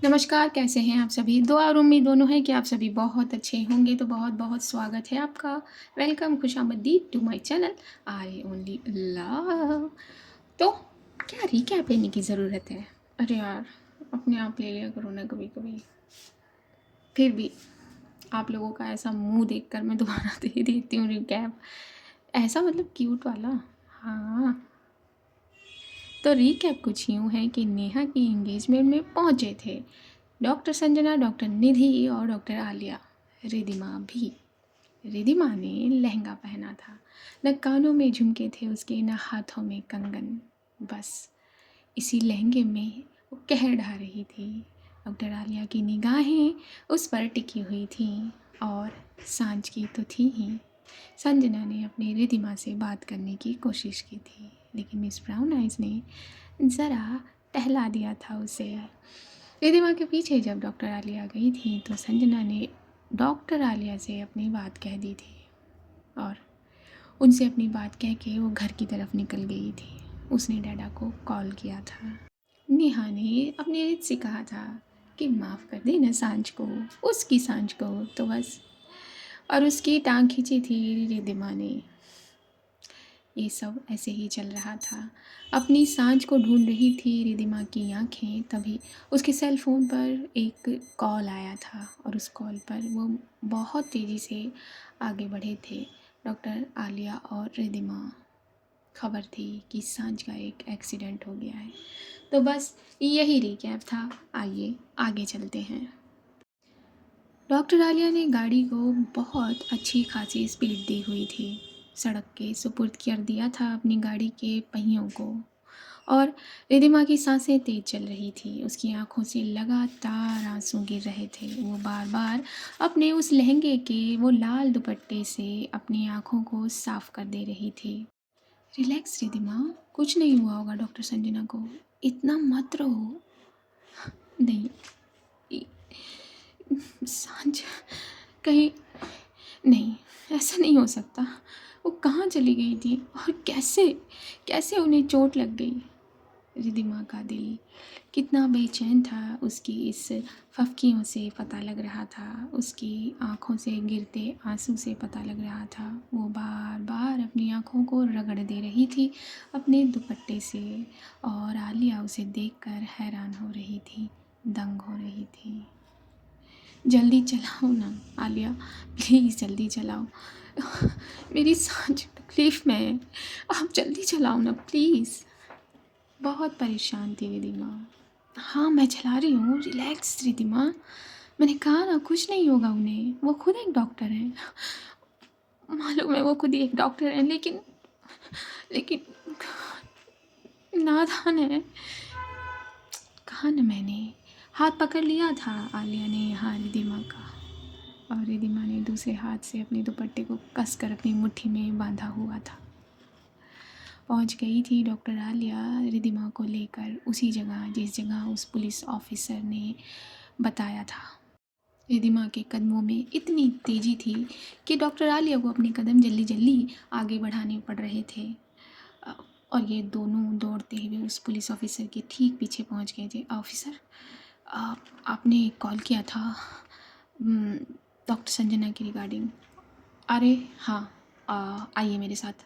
नमस्कार, कैसे हैं आप सभी? दुआ और उम्मीद दोनों है कि आप सभी बहुत अच्छे होंगे, तो बहुत-बहुत स्वागत है आपका। वेलकम, खुशामदीद to my channel I only love. तो क्या रिकैप लेने की ज़रूरत है? अरे यार, अपने आप ले लिया करो ना कभी-कभी। फिर भी आप लोगों का ऐसा मुँह देखकर मैं दोबारा दे देती हूँ रिकैप। ऐसा मतलब क्यूट वाला। हाँ, तो रिकैप कुछ यूँ है कि नेहा की एंगेजमेंट में पहुँचे थे डॉक्टर संजना, डॉक्टर निधि और डॉक्टर आलिया। रिधिमा भी। रिधिमा ने लहंगा पहना था, न कानों में झुमके थे उसके, न हाथों में कंगन। बस इसी लहंगे में वो कहर ढा रही थी। डॉक्टर आलिया की निगाहें उस पर टिकी हुई थीं और सांझ की तो थी ही। संजना ने अपनी रिधिमा से बात करने की कोशिश की थी, लेकिन मिस ब्राउन आइज़ ने ज़रा टहला दिया था उसे। रिधिमा के पीछे जब डॉक्टर आलिया गई थी तो संजना ने डॉक्टर आलिया से अपनी बात कह दी थी और उनसे अपनी बात कह के वो घर की तरफ निकल गई थी। उसने डैडा को कॉल किया था। नेहा ने अपने रित से कहा था कि माफ़ कर दे ना सांझ को, उसकी सांझ को तो बस, और उसकी टांग खींची थी रिधिमा ने। ये सब ऐसे ही चल रहा था। अपनी सांझ को ढूंढ रही थी रिधिमा की आंखें, तभी उसके सेल फ़ोन पर एक कॉल आया था और उस कॉल पर वो बहुत तेज़ी से आगे बढ़े थे डॉक्टर आलिया और रिधिमा। खबर थी कि सांझ का एक एक्सीडेंट हो गया है। तो बस यही रिकैप था। आइए आगे चलते हैं। डॉक्टर आलिया ने गाड़ी को बहुत अच्छी खासी स्पीड दी हुई थी। सड़क के सुपुर्द कर दिया था अपनी गाड़ी के पहियों को, और रिधिमा की सांसें तेज चल रही थी। उसकी आंखों से लगातार आंसू गिर रहे थे। वो बार बार अपने उस लहंगे के वो लाल दुपट्टे से अपनी आंखों को साफ कर दे रही थी। रिलैक्स रिधिमा, कुछ नहीं हुआ होगा डॉक्टर संजना को, इतना मत रहो। नहीं, सांझ कहीं नहीं, ऐसा नहीं हो सकता। वो कहाँ चली गई थी और कैसे कैसे उन्हें चोट लग गई? रिधिमा का दिल कितना बेचैन था उसकी इस फफकियों से पता लग रहा था, उसकी आँखों से गिरते आंसू से पता लग रहा था। वो बार बार अपनी आँखों को रगड़ दे रही थी अपने दुपट्टे से, और आलिया उसे देखकर हैरान हो रही थी, दंग हो रही थी। जल्दी चलाओ ना आलिया, प्लीज़ जल्दी चलाओ। मेरी सांझ तकलीफ़ में है, आप जल्दी चलाओ ना प्लीज़। बहुत परेशान थी रिधिमा। हाँ, मैं चला रही हूँ, रिलैक्स रिधिमा। मैंने कहा ना कुछ नहीं होगा उन्हें, वो खुद एक डॉक्टर हैं। मालूम है वो खुद ही एक डॉक्टर हैं, लेकिन लेकिन नादान है। कहा ना मैंने, हाथ पकड़ लिया था आलिया ने यहाँ रिधिमा का, और रिधिमा ने दूसरे हाथ से अपने दुपट्टे को कसकर अपनी मुट्ठी में बांधा हुआ था। पहुंच गई थी डॉक्टर आलिया रिधिमा को लेकर उसी जगह जिस जगह उस पुलिस ऑफिसर ने बताया था। रिधिमा के कदमों में इतनी तेज़ी थी कि डॉक्टर आलिया को अपने कदम जल्दी जल्दी आगे बढ़ाने पड़ रहे थे। अ, और ये दोनों दौड़ते हुए उस पुलिस ऑफिसर के ठीक पीछे पहुंच गए थे। ऑफिसर, आपने कॉल किया था डॉक्टर संजना की रिगार्डिंग। अरे हाँ, आइए मेरे साथ।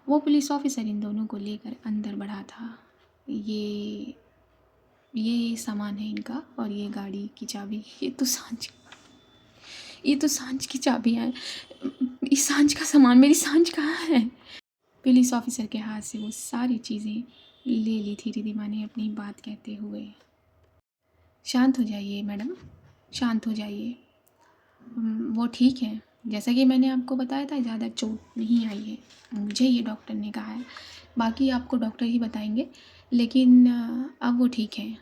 वो पुलिस ऑफिसर इन दोनों को लेकर अंदर बढ़ा था। ये सामान है इनका, और ये गाड़ी की चाबी, ये तो सांझ की चाबियाँ हैं। ये सांझ का सामान, मेरी सांझ कहाँ है? पुलिस ऑफिसर के हाथ से वो सारी चीज़ें ले ली थी रिधिमा ने अपनी बात कहते हुए। शांत हो जाइए मैडम, शांत हो जाइए। वो ठीक है, जैसा कि मैंने आपको बताया था, ज़्यादा चोट नहीं आई है, मुझे ये डॉक्टर ने कहा है। बाकी आपको डॉक्टर ही बताएंगे, लेकिन अब वो ठीक है।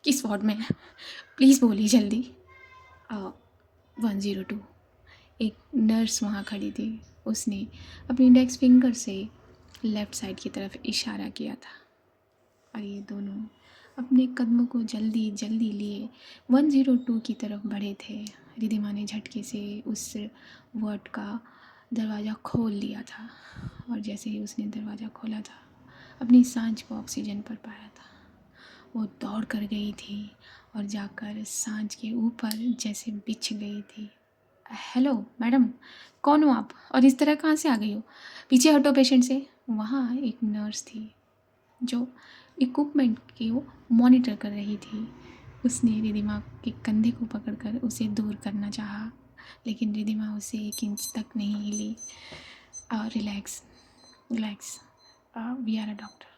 किस वार्ड में है? प्लीज़ बोलिए जल्दी। 102। एक नर्स वहाँ खड़ी थी। उसने अपनी इंडेक्स फिंगर से लेफ़्ट साइड की तरफ इशारा किया था, और ये दोनों अपने कदमों को जल्दी जल्दी लिए 102 की तरफ बढ़े थे। रिधिमा ने झटके से उस वार्ड का दरवाज़ा खोल लिया था, और जैसे ही उसने दरवाज़ा खोला था, अपनी सांझ को ऑक्सीजन पर पाया था। वो दौड़ कर गई थी और जाकर सांच के ऊपर जैसे बिछ गई थी। हेलो मैडम, कौन हो आप और इस तरह कहाँ से आ गई हो? पीछे हटो पेशेंट से। वहाँ एक नर्स थी जो इक्विपमेंट की वो मॉनिटर कर रही थी। उसने रिधिमा के कंधे को पकड़कर उसे दूर करना चाहा, लेकिन रिधिमा उसे 1 इंच तक नहीं हिली। Relax relax, we are a doctor.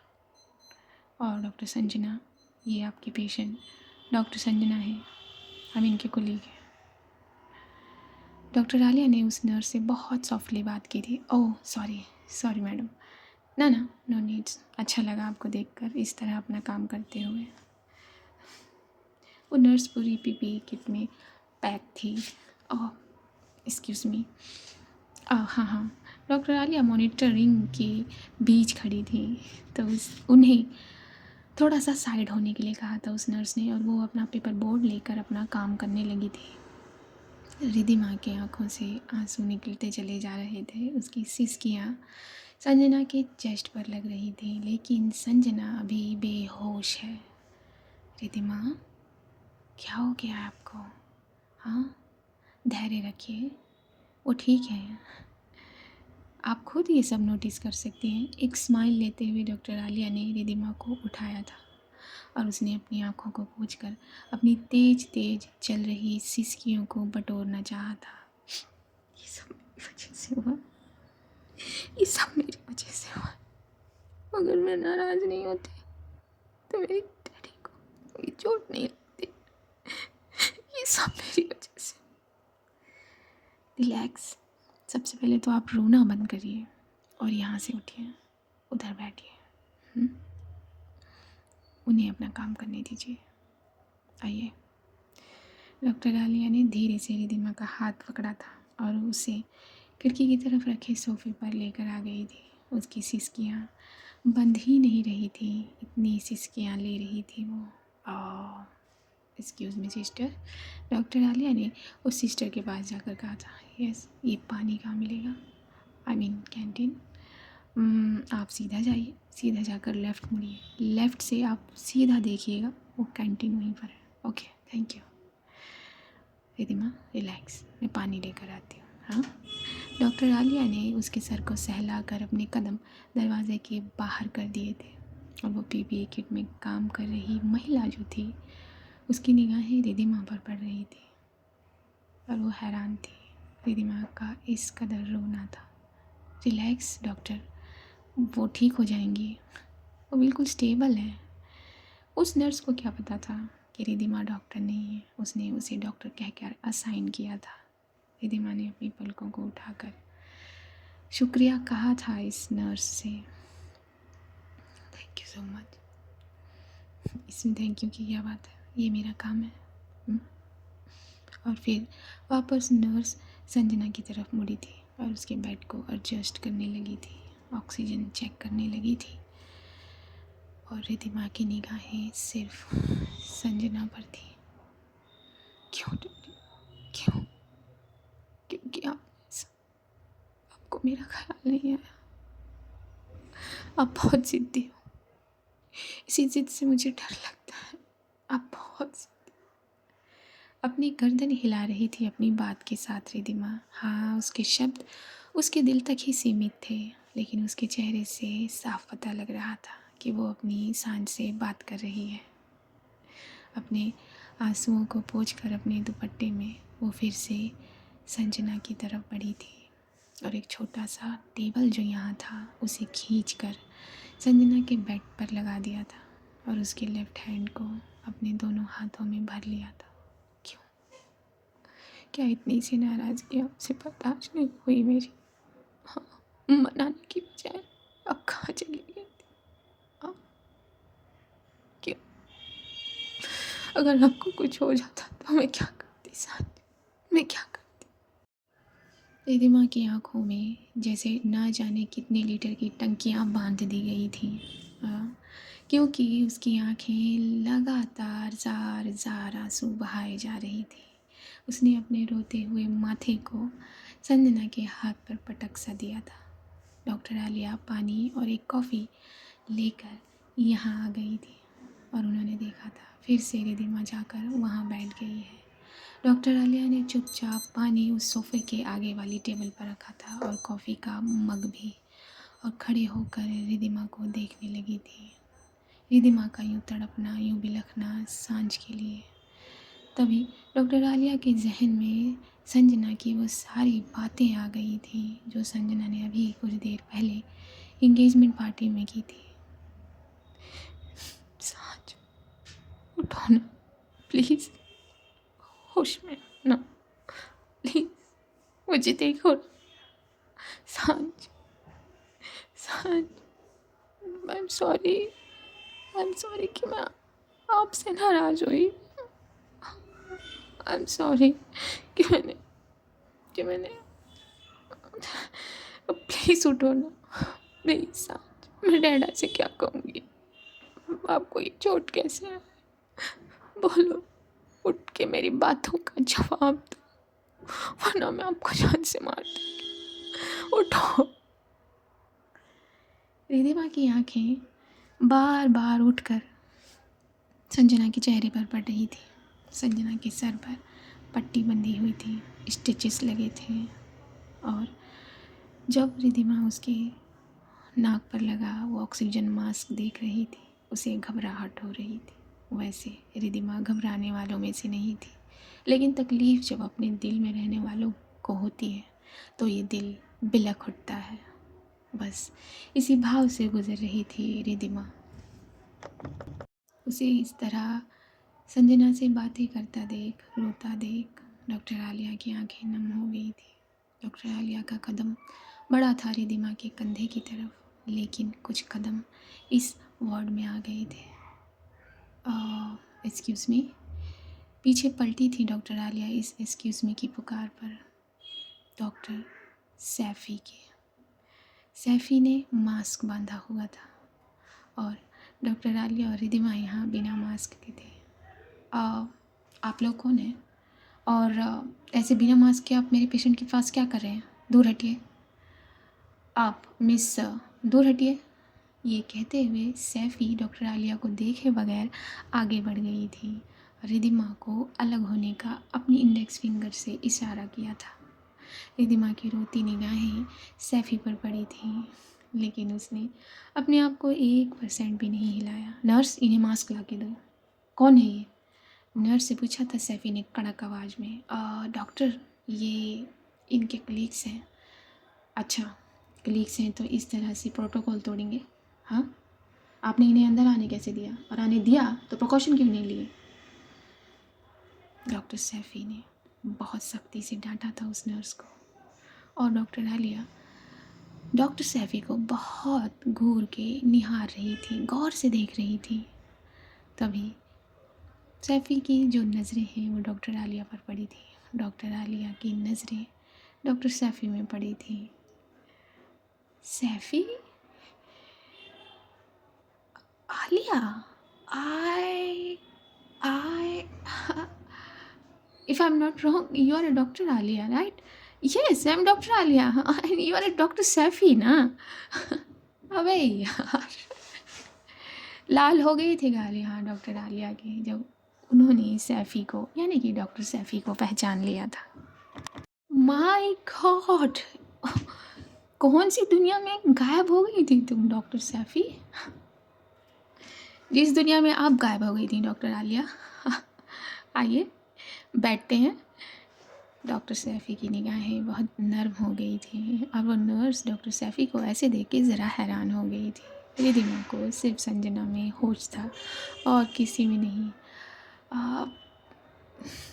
और डॉक्टर संजना, ये आपकी पेशेंट डॉक्टर संजना है, हम इनके कोलीग हैं। डॉक्टर आलिया ने उस नर्स से बहुत सॉफ्टली बात की थी। ओह सॉरी सॉरी मैडम, ना ना नो नीड्स, अच्छा लगा आपको देखकर इस तरह अपना काम करते हुए। वो नर्स पूरी पीपीई किट में पैक थी। ओह एक्सक्यूज़ मी। हाँ हाँ, डॉक्टर आलिया मॉनिटरिंग के बीच खड़ी थी, तो उन्हें थोड़ा सा साइड होने के लिए कहा था उस नर्स ने, और वो अपना पेपर बोर्ड लेकर अपना काम करने लगी थी। रिधिमा की आंखों से आंसू निकलते चले जा रहे थे। उसकी सिसकियाँ संजना के चेस्ट पर लग रही थी, लेकिन संजना अभी बेहोश है। रिधिमा, क्या हो गया है आपको? हाँ, धैर्य रखिए, वो ठीक है। आप खुद ये सब नोटिस कर सकते हैं। एक स्माइल लेते हुए डॉक्टर आलिया ने रिधिमा को उठाया था और उसने अपनी आंखों को पोंछकर अपनी तेज तेज चल रही सिसकियों को बटोरना चाहा था। ये सब मेरी वजह से हुआ, ये सब मेरी वजह से हुआ। अगर मैं नाराज़ नहीं होती तो मेरी डैडी को कोई चोट नहीं लगती। ये सब मेरी वजह से। रिलैक्स, सबसे पहले तो आप रोना बंद करिए और यहाँ से उठिए, उधर बैठिए। उन्हें अपना काम करने दीजिए। आइए। डॉक्टर आलिया ने धीरे से रिधिमा का हाथ पकड़ा था और उसे खिड़की की तरफ रखे सोफे पर लेकर आ गई थी। उसकी सिसकियाँ बंद ही नहीं रही थी, इतनी सिसकियाँ ले रही थी वो। Excuse me sister, doctor Alia ने उस सिस्टर के पास जाकर कहा था। यस, ये पानी कहाँ मिलेगा? I mean canteen. आप सीधा जाइए, सीधा जाकर लेफ़्ट मुड़िए, लेफ़्ट से आप सीधा देखिएगा, वो कैंटीन वहीं पर है। Okay, thank you. Ridhima relax, मैं पानी लेकर आती हूँ। हाँ, डॉक्टर आलिया ने उसके सर को सहलाकर अपने कदम दरवाजे के बाहर कर दिए थे, और वो पीपीई किट में काम कर रही महिला जो थी, उसकी निगाहें रिधिमा पर पड़ रही थी और वो हैरान थी। रिधिमा का इस कदर रोना था। रिलैक्स डॉक्टर, वो ठीक हो जाएंगी, वो बिल्कुल स्टेबल है। उस नर्स को क्या पता था कि रिधिमा डॉक्टर नहीं है। उसने उसे डॉक्टर कहकर असाइन किया था। रिधिमा ने अपनी पलकों को उठाकर शुक्रिया कहा था इस नर्स से। Thank you so much. इसमें थैंक यू की क्या बात है, ये मेरा काम है। और फिर वापस नर्स संजना की तरफ मुड़ी थी और उसके बेड को एडजस्ट करने लगी थी, ऑक्सीजन चेक करने लगी थी, और रिधिमा की निगाहें सिर्फ संजना पर थी। क्यों डैडी, क्यों? क्योंकि आपको मेरा ख्याल नहीं आया। आप बहुत ज़िद्दी हो, इसी ज़िद से मुझे डर लगता है। आप बहुत ज़िद्दी। अपनी गर्दन हिला रही थी अपनी बात के साथ रिधिमा। हाँ, उसके शब्द उसके दिल तक ही सीमित थे, लेकिन उसके चेहरे से साफ पता लग रहा था कि वो अपनी सांस से बात कर रही है। अपने आंसुओं को पोंछकर अपने दुपट्टे में वो फिर से संजना की तरफ बढ़ी थी, और एक छोटा सा टेबल जो यहाँ था उसे खींचकर संजना के बेड पर लगा दिया था और उसके लेफ्ट हैंड को अपने दोनों हाथों में भर लिया था। क्यों? क्या इतनी सी नाराज़गी आपसे बर्दाश्त नहीं हुई मेरी? हाँ, मनाने की बजाय अब कहाँ चली गई थी? हाँ, क्यों? अगर आपको कुछ हो जाता तो मैं क्या करती साथ? मैं क्या करती? रिधिमा की आंखों में जैसे ना जाने कितने लीटर की टंकियाँ बांध दी गई थी, क्योंकि उसकी आंखें लगातार जार जार आंसू बहाए जा रही थी। उसने अपने रोते हुए माथे को संजना के हाथ पर पटक सा दिया था। डॉक्टर आलिया पानी और एक कॉफ़ी लेकर यहाँ आ गई थी। और उन्होंने देखा था। फिर से रिधिमा जाकर वहाँ बैठ गई है। डॉक्टर आलिया ने चुपचाप पानी उस सोफ़े के आगे वाली टेबल पर रखा था और कॉफ़ी का मग भी, और खड़े होकर रिधिमा को देखने लगी थी। रिधिमा का यूँ तड़पना, यूँ बिलखना सांझ के लिए। तभी डॉक्टर आलिया के जहन में संजना की वो सारी बातें आ गई थी जो संजना ने अभी कुछ देर पहले इंगेजमेंट पार्टी में की थी। सांझ, उठो ना प्लीज़, होश में ना प्लीज़, मुझे देखो ना। सांझ, सांझ, आई एम सॉरी कि मैं आपसे नाराज़ हुई। आई एम सॉरी कि मैंने प्लीज़ उठो ना प्लीज़। सांझ, मैं डैडा से क्या कहूँगी, आपको ये चोट कैसे है, बोलो, उठ के मेरी बातों का जवाब दो, वरना मैं आपको जान से मार दूँगी। उठो। रिधिमा की आंखें बार बार उठकर संजना के चेहरे पर पड़ रही थी। संजना के सर पर पट्टी बंधी हुई थी, स्टिचेस लगे थे, और जब रिधिमा उसके नाक पर लगा वो ऑक्सीजन मास्क देख रही थी, उसे घबराहट हो रही थी। वैसे रिधिमा घबराने वालों में से नहीं थी, लेकिन तकलीफ़ जब अपने दिल में रहने वालों को होती है तो ये दिल बिलख उठता है। बस इसी भाव से गुजर रही थी रिधिमा। उसे इस तरह संजना से बातें करता देख, रोता देख डॉक्टर आलिया की आंखें नम हो गई थी। डॉक्टर आलिया का कदम बढ़ा था रिधिमा के कंधे की तरफ, लेकिन कुछ कदम इस वार्ड में आ गए थे। Excuse me. पीछे पलटी थी डॉक्टर आलिया इस एक्सक्यूज़ मी की पुकार पर। डॉक्टर सैफ़ी के। सैफ़ी ने मास्क बांधा हुआ था और डॉक्टर आलिया और रिधिमा यहाँ बिना मास्क के थे। आप लोग कौन हैं? और ऐसे बिना मास्क के आप मेरे पेशेंट के पास क्या कर रहे हैं? दूर हटिए। आप मिस, दूर हटिए। ये कहते हुए सैफ़ी डॉक्टर आलिया को देखे बगैर आगे बढ़ गई थी। रिधिमा को अलग होने का अपनी इंडेक्स फिंगर से इशारा किया था। रिधिमा की रोती निगाहें सैफ़ी पर पड़ी थीं, लेकिन उसने अपने आप को 1% भी नहीं हिलाया। नर्स, इन्हें मास्क ला के दो। कौन है ये? नर्स से पूछा था सैफ़ी ने कड़क आवाज़ में। डॉक्टर, ये इनके कलीग्स हैं। अच्छा, कलीग्स हैं तो इस तरह से प्रोटोकॉल तोड़ेंगे? हाँ, आपने इन्हें अंदर आने कैसे दिया, और आने दिया तो प्रिकॉशन क्यों नहीं लिए? डॉक्टर सैफ़ी ने बहुत सख्ती से डांटा था उस नर्स को, और डॉक्टर आलिया डॉक्टर सैफ़ी को बहुत घूर के निहार रही थी, गौर से देख रही थी। तभी सैफ़ी की जो नज़रें हैं वो डॉक्टर आलिया पर पड़ी थी। डॉक्टर आलिया की नज़रें डॉक्टर सैफ़ी में पड़ी थी। Saifi, Alia, I if I'm not wrong, you are a Dr. Alia, right? Yes, I'm Dr. Alia, and you are a Dr. Safi ना? अबे यार, लाल हो गए थे गाल यहाँ डॉक्टर आलिया के जब उन्होंने सैफ़ी को, यानी कि डॉक्टर सैफ़ी को पहचान लिया था। माय गॉड, कौन सी दुनिया में गायब हो गई थी तुम डॉक्टर सैफ़ी? जिस दुनिया में आप गायब हो गई थी डॉक्टर आलिया। आइए बैठते हैं। डॉक्टर सैफ़ी की निगाहें बहुत नर्म हो गई थी, और वो नर्स डॉक्टर सैफ़ी को ऐसे देख के ज़रा हैरान हो गई थी। रिधिमा को सिर्फ संजना में होश था और किसी में नहीं।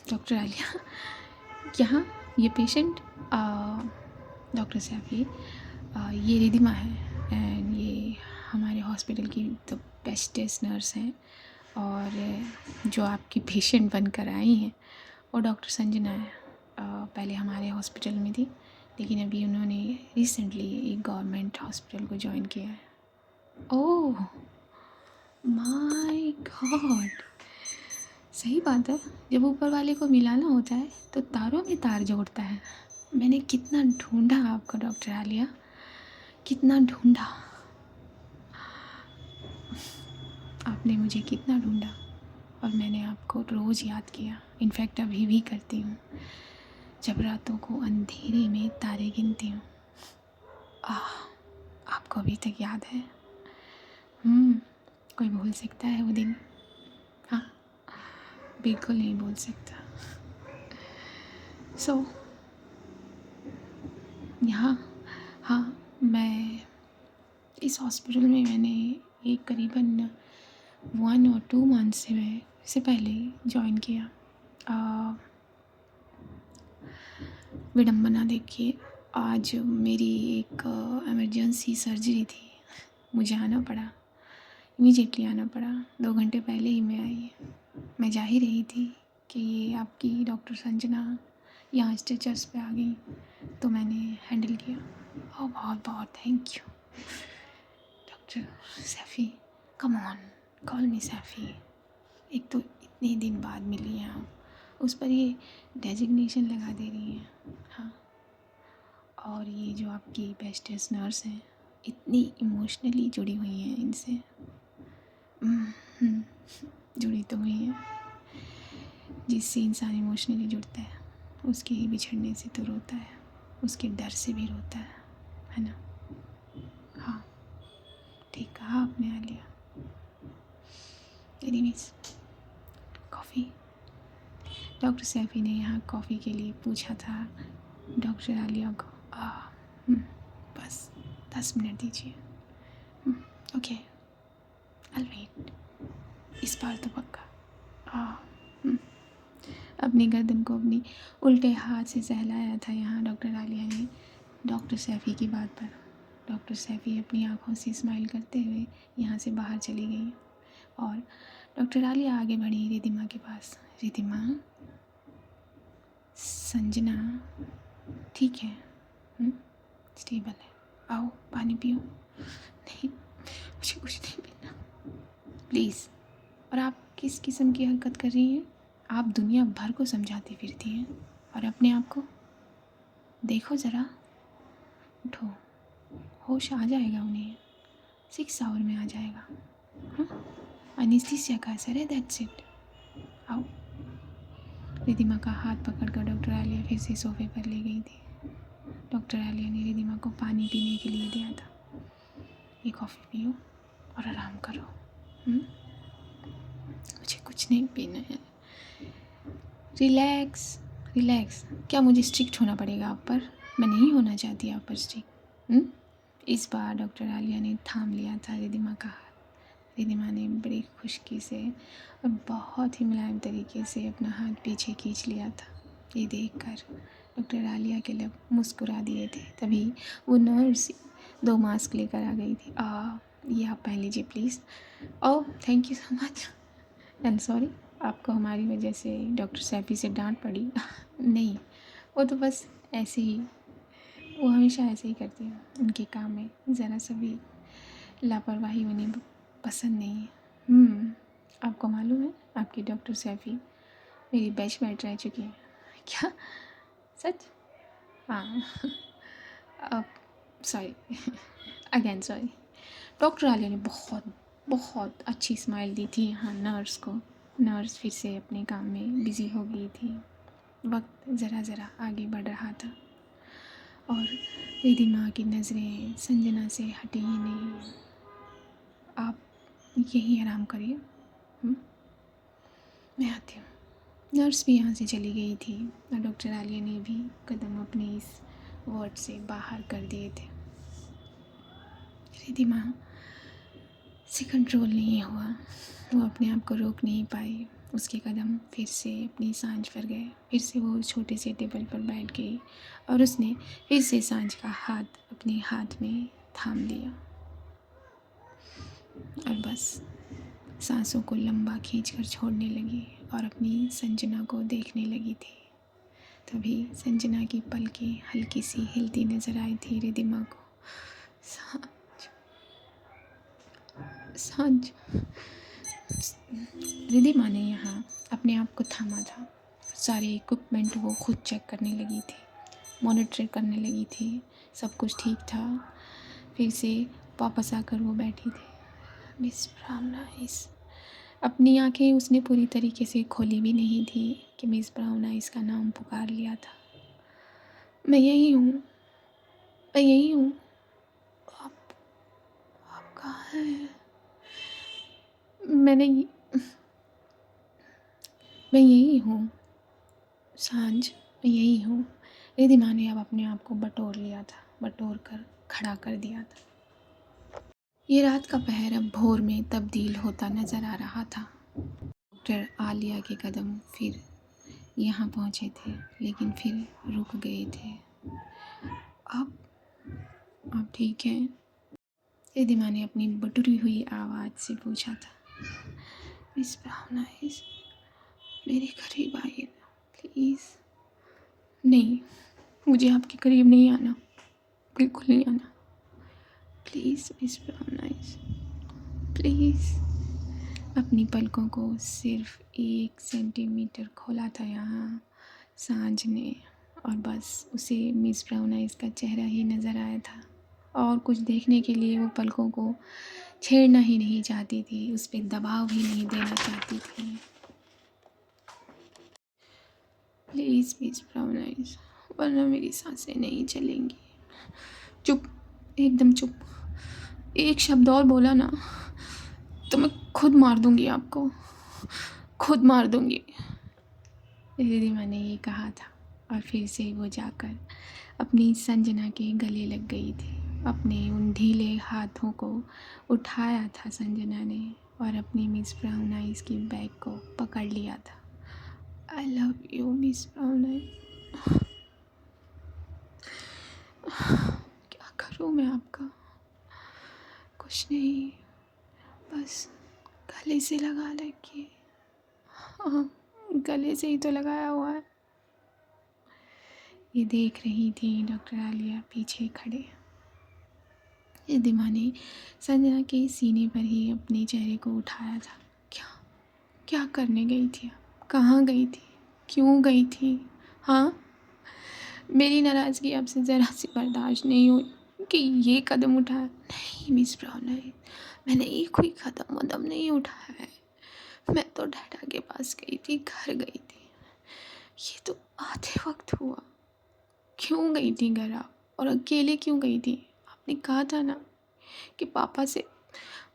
डॉक्टर आलिया, यहाँ ये पेशेंट, डॉक्टर सैफ़ी, ये रिधिमा है, एंड ये हमारे हॉस्पिटल की द बेस्टेस्ट नर्स हैं, और जो आपकी पेशेंट बनकर आई हैं वो डॉक्टर संजना है। पहले हमारे हॉस्पिटल में थी, लेकिन अभी उन्होंने रिसेंटली एक गवर्नमेंट हॉस्पिटल को ज्वाइन किया है। ओह माय गॉड, सही बात है, जब ऊपर वाले को मिलाना होता है तो तारों में तार जोड़ता है। मैंने कितना ढूंढा आपको डॉक्टर आलिया, कितना ढूंढा। आप आपने मुझे कितना ढूंढा और मैंने आपको रोज़ याद किया, इनफैक्ट अभी भी करती हूँ जब रातों को अंधेरे में तारे गिनती हूँ। आपको अभी तक याद है? कोई भूल सकता है वो दिन? हाँ, बिल्कुल नहीं भूल सकता। यहाँ हाँ, मैं इस हॉस्पिटल में मैंने एक करीबन 1 और 2 मंथ से पहले जॉइन किया। विडम्बना देखिए, आज मेरी एक इमरजेंसी सर्जरी थी, मुझे आना पड़ा, इमीडिएटली आना पड़ा। 2 घंटे पहले ही मैं आई। मैं जा ही रही थी कि ये आपकी डॉक्टर संजना यहाँ स्टिचर्स पे आ गई, तो मैंने हैंडल किया। और बहुत बहुत thank you doctor Saifi. Come on, call मी सैफ़ी। एक तो इतने दिन बाद मिली हैं आप, उस पर ये डेजिग्नेशन लगा दे रही हैं। हाँ, और ये जो आपकी बेस्टेस्ट नर्स हैं, इतनी इमोशनली जुड़ी हुई हैं इनसे। जुड़ी तो हुई हैं, जिससे इंसान इमोशनली जुड़ता है उसके ही बिछड़ने से तो रोता है, उसके डर से भी रोता है ना? हाँ, ठीक कहा आपने Alia. Anyways, coffee. Doctor Saifi ने यहाँ कॉफ़ी के लिए पूछा था डॉक्टर आलिया को। बस 10 मिनट दीजिए। ओके, आई वेट, इस बार तो पक्का। अपनी गर्दन को अपनी उल्टे हाथ से सहलाया था यहाँ डॉक्टर आलिया ने डॉक्टर सैफ़ी की बात पर। डॉक्टर सैफ़ी अपनी आँखों से स्माइल करते हुए यहाँ से बाहर चली गई और डॉक्टर आलिया आगे बढ़ी रिधिमा के पास। रिधिमा, संजना ठीक है, स्टेबल है, आओ पानी पियो। नहीं, मुझे कुछ नहीं पीना प्लीज़। और आप किस किस्म की हरकत कर रही हैं? आप दुनिया भर को समझाती फिरती हैं और अपने आप को देखो ज़रा। उठो, होश आ जाएगा उन्हें, 6 आवर में आ जाएगा। हाँ, एनेस्थीसिया का असर है, दैट्स इट। आओ। रिधिमा का हाथ पकड़कर डॉक्टर आलिया फिर से सोफे पर ले गई थी। डॉक्टर आलिया ने रिधिमा को पानी पीने के लिए दिया था। ये कॉफ़ी पियो और आराम करो। मुझे कुछ नहीं पीना है। Relax relax. क्या मुझे स्ट्रिक्ट होना पड़ेगा आप पर? मैं नहीं होना चाहती आप पर स्ट्रिक्ट। इस बार डॉक्टर आलिया ने थाम लिया था रिधिमा का हाथ। रिधिमा ने बड़ी खुशकी से और बहुत ही मुलायम तरीके से अपना हाथ पीछे खींच लिया था। ये देखकर डॉक्टर आलिया के लब मुस्कुरा दिए थे। तभी वो नर्स 2 मास्क लेकर आ गई थी। ये आप पहन लीजिए please. Oh, thank you so much. And sorry, आपको हमारी वजह से डॉक्टर सैफ़ी से डांट पड़ी। नहीं, वो तो बस ऐसे ही, वो हमेशा ऐसे ही करती हैं। उनके काम में ज़रा सा भी लापरवाही उन्हें पसंद नहीं है। आपको मालूम है, आपकी डॉक्टर सैफ़ी मेरी बैचमेट रह चुकी है। क्या? सच? हाँ। अब sorry, again sorry. Doctor Alia ने बहुत बहुत अच्छी स्माइल दी थी यहाँ नर्स को। नर्स फिर से अपने काम में बिज़ी हो गई थी। वक्त ज़रा ज़रा आगे बढ़ रहा था और रिधिमा की नज़रें संजना से हटी ही नहीं। आप यहीं आराम करिए, मैं आती हूँ। नर्स भी यहाँ से चली गई थी और डॉक्टर आलिया ने भी कदम अपने इस वार्ड से बाहर कर दिए थे। रिधिमा से कंट्रोल नहीं हुआ, वो अपने आप को रोक नहीं पाई। उसके कदम फिर से अपनी सांझ पर गए। फिर से वो छोटे से टेबल पर बैठ गई और उसने फिर से सांझ का हाथ अपने हाथ में थाम लिया और बस सांसों को लंबा खींचकर छोड़ने लगी और अपनी संजना को देखने लगी थी। तभी संजना की पलकें हल्की सी हिलती नजर आई थी रिधिमा को। सांझ। रिधिमा ने यहाँ अपने आप को थामा था। सारे इक्विपमेंट वो खुद चेक करने लगी थी, मॉनिटर करने लगी थी। सब कुछ ठीक था। फिर से वापस आकर वो बैठी थी। मिस ब्राह्मणा इस अपनी आंखें उसने पूरी तरीके से खोली भी नहीं थी कि मिस ब्राउन आइज़ का नाम पुकार लिया था। मैं यही हूँ, मैं यही हूँ। आप आप कहाँ हैं? मैंने मैं यही हूँ सांझ, मैं यही हूँ। रिधिमा ने अब अपने आप को बटोर लिया था, बटोर कर खड़ा कर दिया था। ये रात का पहर अब भोर में तब्दील होता नजर आ रहा था। डॉक्टर आलिया के कदम फिर यहाँ पहुँचे थे, लेकिन फिर रुक गए थे। आप ठीक हैं? रिधिमा ने अपनी बटुरी हुई आवाज़ से पूछा था। मिस ब्राउन आइज़, मेरे करीब आइए ना प्लीज़। नहीं, मुझे आपके करीब नहीं आना, बिल्कुल नहीं आना। Please miss brown eyes, please. अपनी पलकों को सिर्फ 1 सेंटीमीटर खोला था यहाँ सांझ ने, और बस उसे मिस ब्राउन आइज़ का चेहरा ही नज़र आया था, और कुछ देखने के लिए वो पलकों को छेड़ना ही नहीं चाहती थी, उस पर दबाव ही नहीं देना चाहती थी। प्लीज़ मिस ब्राउन आइज़, वरना मेरी सांसें नहीं चलेंगी। चुप, एकदम चुप। एक शब्द और बोला ना तो मैं खुद मार दूंगी आपको, खुद मार दूंगी। रिधिमा ने ये कहा था, और फिर से वो जाकर अपनी संजना के गले लग गई थी। अपने उन ढीले हाथों को उठाया था संजना ने, और अपनी मिस ब्राउन आइज़ की बैग को पकड़ लिया था। आई love you miss brown eyes. क्या करूँ मैं आपका? कुछ नहीं, बस गले से लगा रखिए। हाँ, गले से ही तो लगाया हुआ है। ये देख रही थी डॉक्टर आलिया पीछे खड़े। रिधिमा ने संजना के सीने पर ही अपने चेहरे को उठाया था। क्या क्या करने गई थी आप? कहाँ गई थी? क्यों गई थी? हाँ, मेरी नाराज़गी आपसे ज़रा सी बर्दाश्त नहीं हुई कि ये कदम उठाया। नहीं मिस ब्राउन आइज़, मैंने ये कोई कदम नहीं उठाया है। मैं तो डैडा के पास गई थी, घर गई थी। ये तो आधे वक्त हुआ। क्यों गई थी घर आप? और अकेले क्यों गई थी? आपने कहा था ना कि पापा से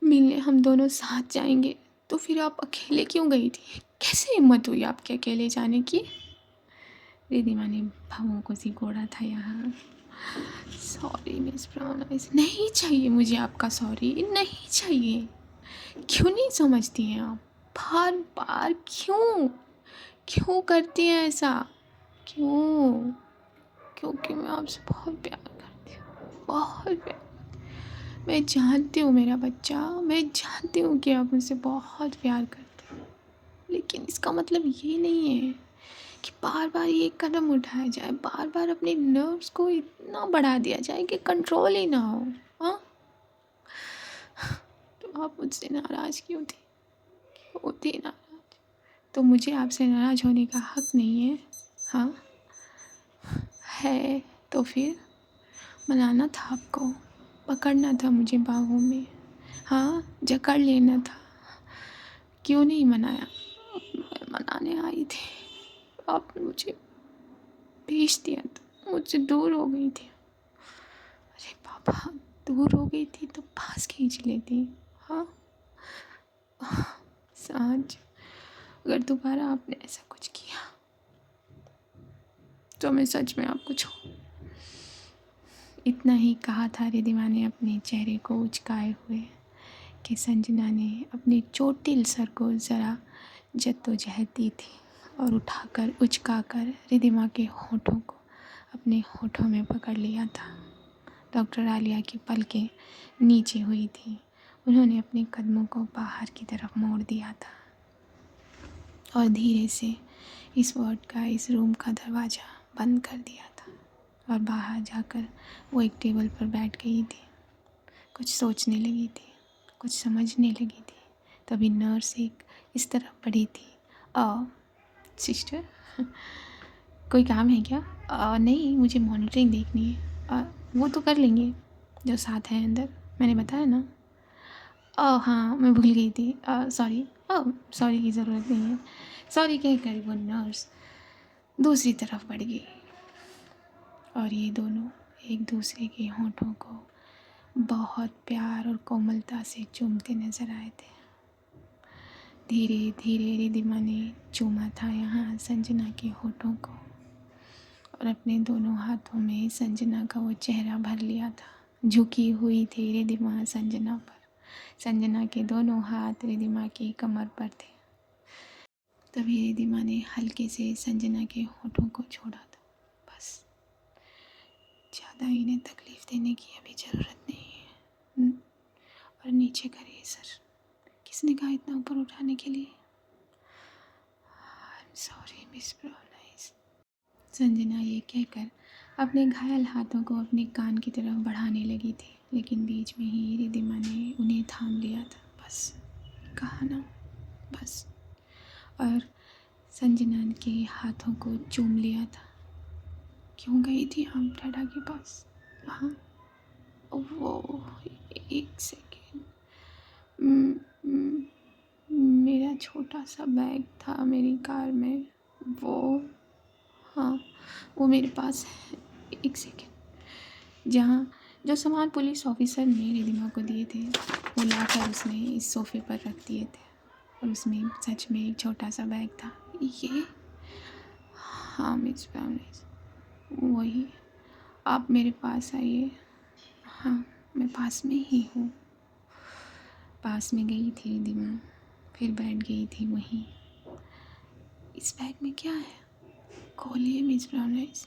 मिलने हम दोनों साथ जाएंगे, तो फिर आप अकेले क्यों गई थी? कैसे हिम्मत हुई आपके अकेले जाने की? रिधिमा ने भावों को सिकोड़ा था यहाँ। सॉरी मिस ब्राउन आइज़, नहीं चाहिए मुझे आपका सॉरी, नहीं चाहिए। क्यों नहीं समझती हैं आप? बार बार क्यों करती हैं ऐसा? क्यों? क्योंकि मैं आपसे बहुत प्यार करती हूँ, बहुत प्यार। मैं जानती हूँ मेरा बच्चा, मैं जानती हूँ कि आप मुझसे बहुत प्यार करते हैं, लेकिन इसका मतलब ये नहीं है कि बार बार ये कदम उठाया जाए, बार बार अपने नर्व्स को इतना बढ़ा दिया जाए कि कंट्रोल ही ना हो। हाँ, तो आप मुझसे नाराज़ क्यों थी? क्यों थी नाराज़? तो मुझे आपसे नाराज़ होने का हक नहीं है? हाँ है, तो फिर मनाना था आपको, पकड़ना था मुझे बाहों में, हाँ जकड़ लेना था। क्यों नहीं मनाया? मैं मनाने आई थी, आपने मुझे भेज दिया था, मुझसे दूर हो गई थी। अरे पापा, दूर हो गई थी तो पास खींच लेती। हाँ सांझ, अगर दोबारा आपने ऐसा कुछ किया तो मैं सच में आपको छोड़। इतना ही कहा था रिधिमा ने अपने चेहरे को उचकाए हुए कि संजना ने अपने चोटिल सर को ज़रा जद्दोजहद दी थी, और उठाकर उचकाकर रिधिमा के होठों को अपने होठों में पकड़ लिया था। डॉक्टर आलिया की पलकें नीचे हुई थी। उन्होंने अपने कदमों को बाहर की तरफ मोड़ दिया था, और धीरे से इस वार्ड का, इस रूम का दरवाज़ा बंद कर दिया था, और बाहर जाकर वो एक टेबल पर बैठ गई थी। कुछ सोचने लगी थी, कुछ समझने लगी थी। तभी नर्स एक इस तरफ बढ़ी थी। सिस्टर, कोई काम है क्या? नहीं, मुझे मॉनिटरिंग देखनी है। वो तो कर लेंगे जो साथ है अंदर, मैंने बताया ना। हाँ, मैं भूल गई थी, सॉरी। ओह सॉरी की ज़रूरत नहीं है। सॉरी कहकर वो नर्स दूसरी तरफ बढ़ गई और ये दोनों एक दूसरे के होठों को बहुत प्यार और कोमलता से चूमते नजर आए थे। धीरे धीरे रिधिमा ने चूमा था यहाँ संजना के होठों को और अपने दोनों हाथों में संजना का वो चेहरा भर लिया था। झुकी हुई थी रिधिमा संजना पर। संजना के दोनों हाथ रिधिमा की कमर पर थे। तभी रिधिमा ने हल्के से संजना के होठों को छोड़ा था। बस ज़्यादा इन्हें तकलीफ़ देने की अभी ज़रूरत नहीं है। और नीचे करिए सर। किसने कहा इतना ऊपर उठाने के लिए? I am sorry miss Brownies. Sanjana ये कहकर अपने घायल हाथों को अपने कान की तरफ बढ़ाने लगी थी, लेकिन बीच में ही रिधिमा ने उन्हें थाम लिया था। बस कहा ना, बस। और संजना के हाथों को चूम लिया था। क्यों गई थी आप डैडा के पास? हाँ वो एक सेकेंड, मेरा छोटा सा बैग था मेरी कार में, वो हाँ वो मेरे पास है। एक सेकेंड। जो सामान पुलिस ऑफिसर ने रिधिमा को दिए थे वो लाकर उसने इस सोफ़े पर रख दिए थे और उसमें सच में एक छोटा सा बैग था। ये हाँ मिस ब्राउनिस, वही। आप मेरे पास आइए। हाँ मैं पास में ही हूँ। पास में गई थी रिधिमा, फिर बैठ गई थी वहीं। इस बैग में क्या है? खोलिए मिस ब्राउनिस।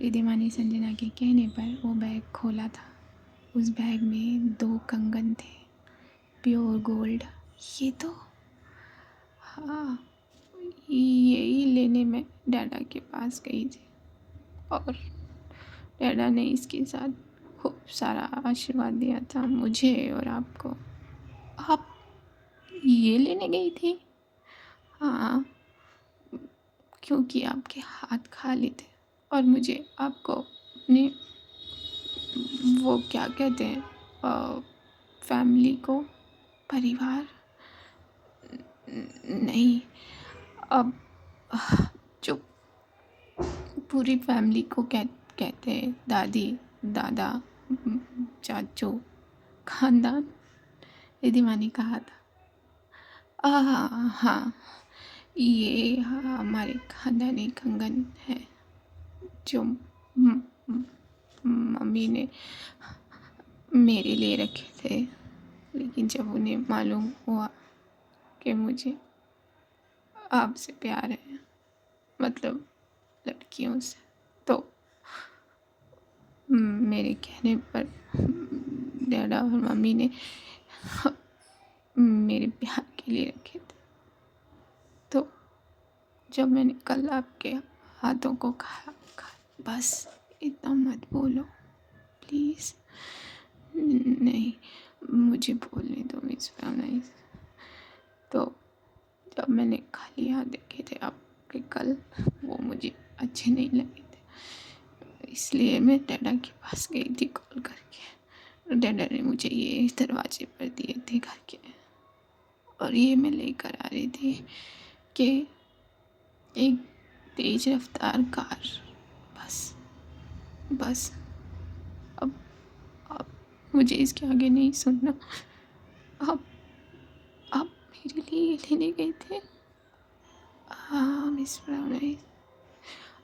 रिधिमा ने संजना के कहने पर वो बैग खोला था। उस बैग में 2 कंगन थे, प्योर गोल्ड। ये तो हाँ, यही लेने मैं डैडा के पास गई थी और डैडा ने इसके साथ खूब सारा आशीर्वाद दिया था मुझे और आपको। आप ये लेने गई थी? हाँ, क्योंकि आपके हाथ खाली थे और मुझे आपको अपने वो क्या कहते हैं फैमिली को, परिवार नहीं, अब जो पूरी फैमिली को कहते हैं, दादी दादा चाचू, खानदान, रिधिमा ने कहा था। हाँ ये हमारे खानदानी कंगन है जो मम्मी ने मेरे लिए रखे थे, लेकिन जब उन्हें मालूम हुआ कि मुझे आपसे प्यार है, मतलब लड़कियों से, तो मेरे कहने पर डैडा और मम्मी ने मेरे प्यार के लिए रखे थे। तो जब मैंने कल आपके हाथों को खाया, बस इतना मत बोलो प्लीज़। नहीं, मुझे बोलने दो मिस ब्राउनाइज। तो जब मैंने खाली हाथ देखे थे आपके कल, वो मुझे अच्छे नहीं लगे थे, इसलिए मैं डैडा के पास गई थी कॉल करके। डैडा ने मुझे ये दरवाजे पर दिए थे घर के, और ये मैं लेकर आ रही थी कि एक तेज रफ्तार कार। बस बस अब मुझे इसके आगे नहीं सुनना। आप मेरे लिए ये लेने गए थे? हाँ मिस ब्राउनाइज,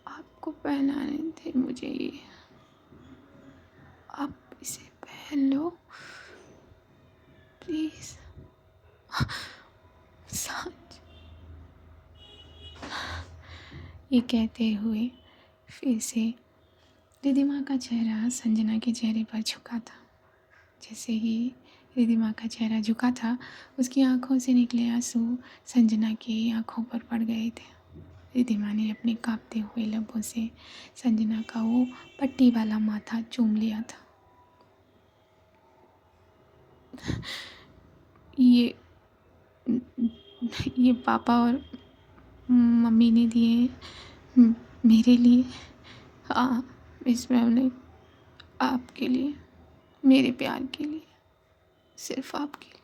आपको पहनाने थे मुझे ये। आप इसे पहन लो प्लीज़। सच। ये कहते हुए फिर से रिधिमा का चेहरा संजना के चेहरे पर झुका था। जैसे ही रिधिमा का चेहरा झुका था, उसकी आंखों से निकले आंसू संजना की आंखों पर पड़ गए थे। रिधिमा ने अपने कांपते हुए लबों से संजना का वो पट्टी वाला माथा चूम लिया था। ये पापा और मम्मी ने दिए मेरे लिए। हाँ मिस मैम ने, आपके लिए, मेरे प्यार के लिए, सिर्फ आपके लिए।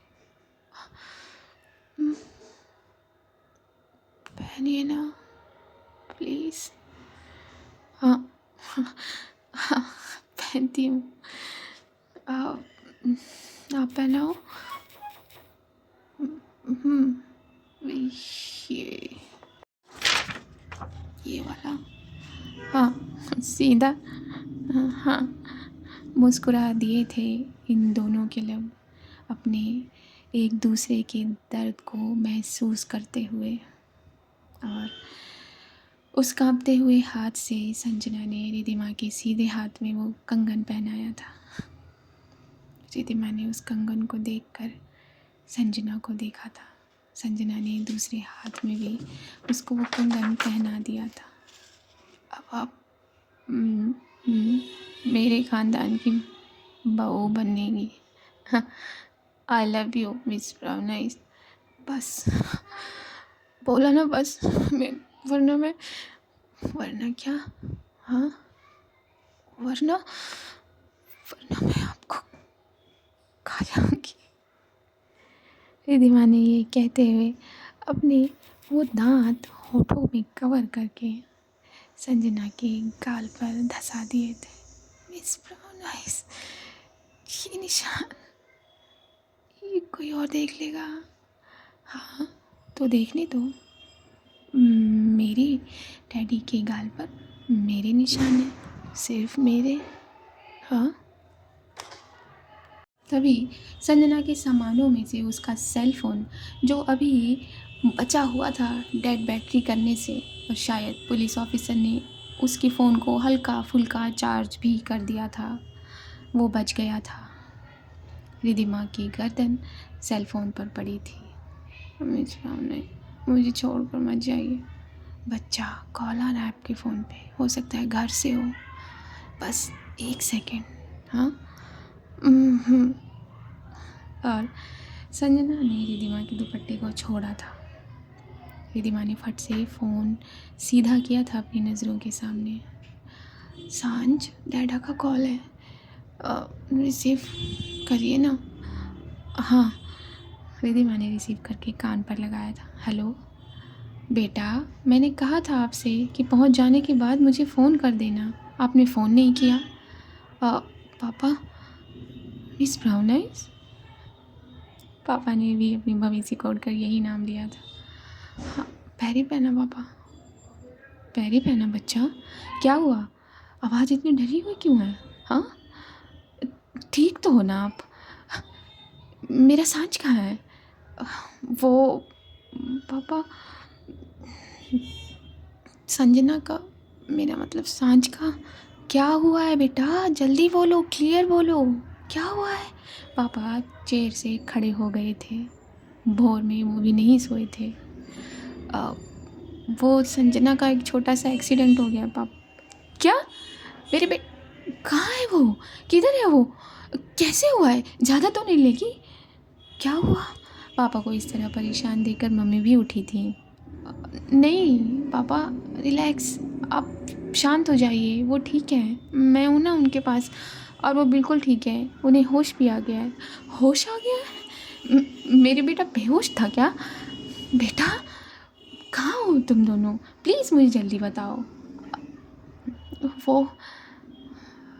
पहनिए ना प्लीज़। हाँ हाँ, पहनती हूँ। आप आप पहनाओ। ये ये वाला। हाँ सीधा। हाँ, मुस्कुरा दिए थे इन दोनों के लब, अपने एक दूसरे के दर्द को महसूस करते हुए। और उस कांपते हुए हाथ से संजना ने रिधिमा के सीधे हाथ में वो कंगन पहनाया था। रिधिमा ने उस कंगन को देखकर संजना को देखा था। संजना ने दूसरे हाथ में भी उसको वो कंगन पहना दिया था। अब आप मेरे ख़ानदान की बहू बनेगी। I love you miss Brownies. बस बोला ना बस। मैं वरना क्या? हाँ, वरना मैं आपको खा जाऊंगी। रिधिमा ने ये कहते हुए अपने वो दांत होठों में कवर करके संजना के गाल पर धंसा दिए थे। मिस ब्राउन आइज, ये निशान, ये कोई और देख लेगा। हाँ तो देखने दो। मेरे डैडी के गाल पर मेरे निशान हैं, सिर्फ मेरे। हाँ। तभी संजना के सामानों में से उसका सेल फ़ोन, जो अभी बचा हुआ था डेड बैटरी करने से, और शायद पुलिस ऑफिसर ने उसके फ़ोन को हल्का फुल्का चार्ज भी कर दिया था, वो बच गया था। रिधिमा की गर्दन सेल फ़ोन पर पड़ी थी। नहीं, मुझे छोड़कर मत जाइए। बच्चा कॉल आ रहा है आपके फ़ोन पे, हो सकता है घर से हो, बस 1 सेकेंड। हाँ। और संजना ने रिधिमा के दुपट्टे को छोड़ा था। रिधिमा ने फट से फ़ोन सीधा किया था अपनी नज़रों के सामने। सांझ, डैडा का कॉल है, रिसीव करिए ना। हाँ। रिधिमा ने रिसीव करके कान पर लगाया था। हेलो बेटा, मैंने कहा था आपसे कि पहुंच जाने के बाद मुझे फ़ोन कर देना, आपने फ़ोन नहीं किया। पापा, मिस ब्राउन आइज। पापा ने भी अपनी मम्मी से कोड कर यही नाम लिया था। हाँ, पैरी पहना पापा, पैरी पहना। बच्चा क्या हुआ, आवाज़ इतनी डरी हुई क्यों है? हाँ, ठीक तो हो ना आप? मेरा सांझ कहाँ है? वो पापा, संजना का, मेरा मतलब सांझ का। क्या हुआ है बेटा, जल्दी बोलो, क्लियर बोलो, क्या हुआ है? पापा चेयर से खड़े हो गए थे। भोर में वो भी नहीं सोए थे। वो संजना का एक छोटा सा एक्सीडेंट हो गया पापा। क्या? मेरे कहाँ है वो, किधर है वो, कैसे हुआ है, ज़्यादा तो नहीं लेगी? क्या हुआ? पापा को इस तरह परेशान देखकर मम्मी भी उठी थी। नहीं पापा, रिलैक्स, आप शांत हो जाइए, वो ठीक है, मैं हूँ ना उनके पास, और वो बिल्कुल ठीक है, उन्हें होश भी आ गया है। होश आ गया है? मेरे बेटा बेहोश था क्या? बेटा कहाँ हो तुम दोनों, प्लीज़ मुझे जल्दी बताओ। वो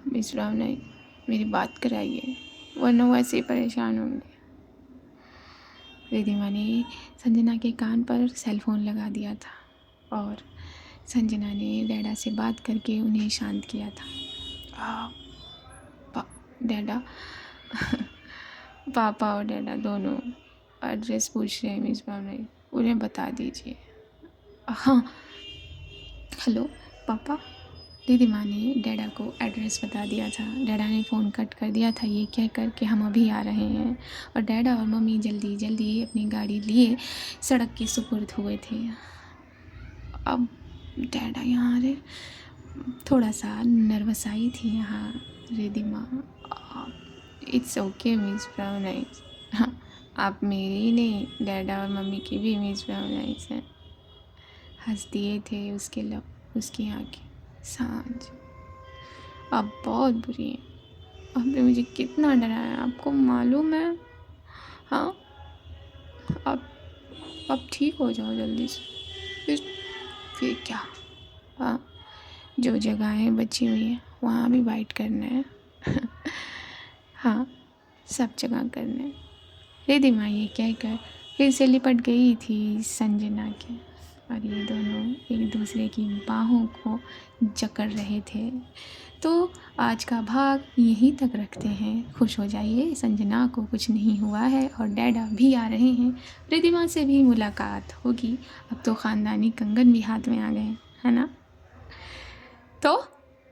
मिस राव ने मेरी बात कराइए, वरना वो ऐसे ही परेशान होंगे। रिधिमा ने संजना के कान पर सेल फ़ोन लगा दिया था और संजना ने डैडा से बात करके उन्हें शांत किया था। डैडा पापा और डैडा दोनों एड्रेस पूछ रहे हैं मिस भावना, उन्हें बता दीजिए। हाँ। हेलो पापा। रिधिमा ने डैडा को एड्रेस बता दिया था। डैडा ने फ़ोन कट कर दिया था ये कह कर कि हम अभी आ रहे हैं, और डैडा और मम्मी जल्दी जल्दी अपनी गाड़ी लिए सड़क के सुपुर्द हुए थे। अब डैडा यहाँ आ रहे, थोड़ा सा नर्वस आई थी यहाँ Ridhima. It's okay miss brown eyes. हाँ, आप मेरी ही नहीं, डैडा और मम्मी की भी मिस ब्राउन आइज हैं। हंस दिए थे उसके लब, उसकी आँखें। सांझ, आप बहुत बुरी हैं, आपने मुझे कितना डराया, आपको मालूम है? हाँ, आप अब ठीक हो जाओ जल्दी से। फिर क्या, हाँ, जो जगहें बची हुई हैं वहाँ भी बाइट करना है। हाँ, सब जगह करना है। रिद्धिमा ये कहकर फिर से लिपट गई थी संजना के, और ये दोनों एक दूसरे की बाहों को जकड़ रहे थे। तो आज का भाग यहीं तक रखते हैं। खुश हो जाइए, संजना को कुछ नहीं हुआ है और डैडा भी आ रहे हैं। रिद्धिमा से भी मुलाकात होगी। अब तो ख़ानदानी कंगन भी हाथ में आ गए, है ना। तो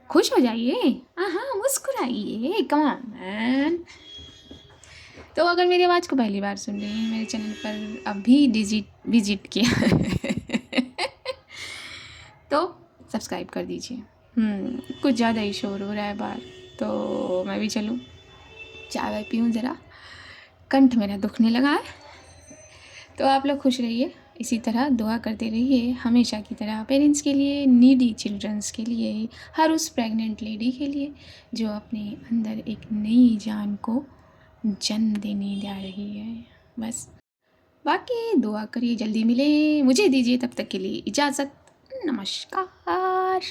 खुश हो जाइए, हाँ, मुस्कुराइए, कम ऑन मैन। तो अगर मेरी आवाज़ को पहली बार सुन रहे हैं, मेरे चैनल पर अभी विजिट किया तो सब्सक्राइब कर दीजिए। कुछ ज़्यादा ही शोर हो रहा है बाहर, तो मैं भी चलूँ चाय वाय पीऊँ ज़रा, कंठ मेरा दुखने लगा है। तो आप लोग खुश रहिए, इसी तरह दुआ करते रहिए हमेशा की तरह, पेरेंट्स के लिए, नीडी चिल्ड्रंस के लिए, हर उस प्रेग्नेंट लेडी के लिए जो अपने अंदर एक नई जान को जन्म देने जा रही है। बस बाकी दुआ करिए, जल्दी मिले, मुझे दीजिए तब तक के लिए इजाज़त। नमस्कार।